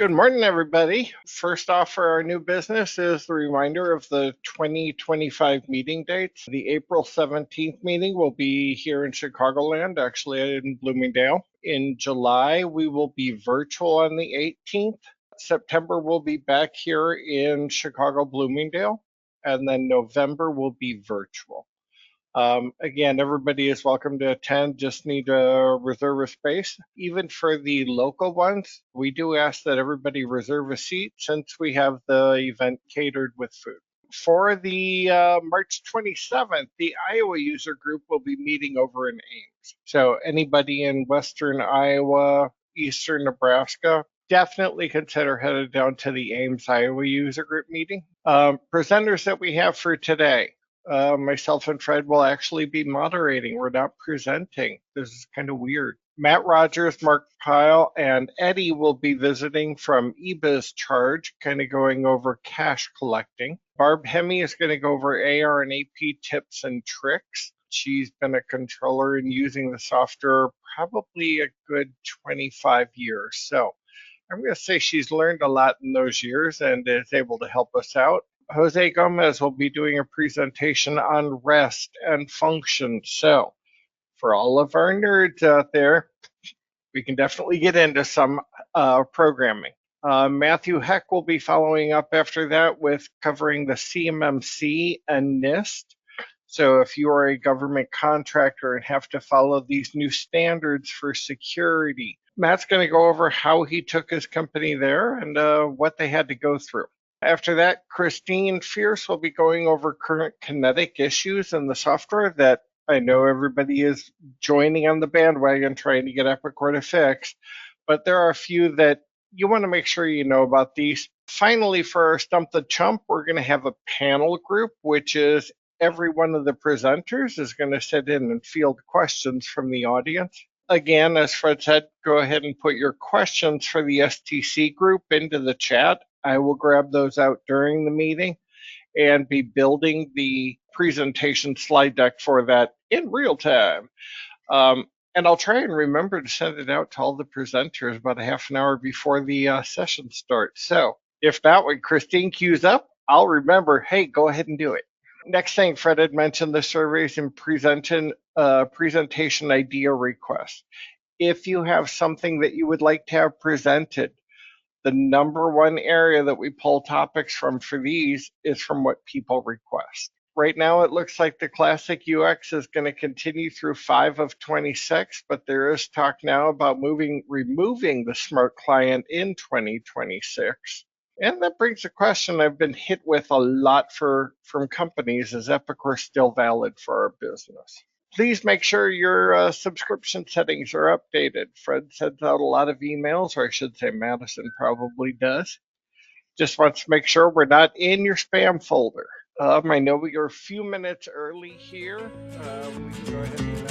Good morning, everybody. First off, for our new business is the reminder of the 2025 meeting dates. The April 17th meeting will be here in Chicagoland, actually in Bloomingdale. In July, we will be virtual on the 18th. September, we'll be back here in Chicago, Bloomingdale. And then November will be virtual. Again, everybody is welcome to attend, just need to reserve a space. Even for the local ones, we do ask that everybody reserve a seat since we have the event catered with food. For the March 27th, the Iowa user group will be meeting over in Ames. So anybody in Western Iowa, Eastern Nebraska, definitely consider headed down to the Ames, Iowa user group meeting. Presenters that we have for today. Myself and Fred will actually be moderating. We're not presenting. This is kind of weird. Matt Rogers, Mark Pyle, and Eddie will be visiting from eBiz Charge, kind of going over cash collecting. Barb Hemme is going to go over AR and AP tips and tricks. She's been a controller and using the software probably a good 25 years. So I'm going to say she's learned a lot in those years and is able to help us out. Jose Gomez will be doing a presentation on rest and function. So for all of our nerds out there, we can definitely get into some programming. Matthew Heck will be following up after that with covering the CMMC and NIST. So if you are a government contractor and have to follow these new standards for security, Matt's going to go over how he took his company there and what they had to go through. After that, Christine Fierce will be going over current kinetic issues in the software that I know everybody is joining on the bandwagon trying to get Epicor to fix, but there are a few that you want to make sure you know about these. Finally, for our Stump the Chump, we're going to have a panel group, which is every one of the presenters is going to sit in and field questions from the audience. Again, as Fred said, go ahead and put your questions for the STC group into the chat. I will grab those out during the meeting and be building the presentation slide deck for that in real time. And I'll try and remember to send it out to all the presenters about a half an hour before the session starts. So if not, when Christine queues up, I'll remember, hey, go ahead and do it. Next thing, Fred had mentioned the surveys and presentation idea requests. If you have something that you would like to have presented, the number one area that we pull topics from for these is from what people request. Right now, it looks like the classic UX is going to continue through 5 of 26, but there is talk now about removing the smart client in 2026. And that brings a question I've been hit with a lot from companies: is Epicor still valid for our business? Please make sure your subscription settings are updated. Fred sends out a lot of emails, or I should say Madison probably does. Just wants to make sure we're not in your spam folder. I know we are a few minutes early here. We can go ahead and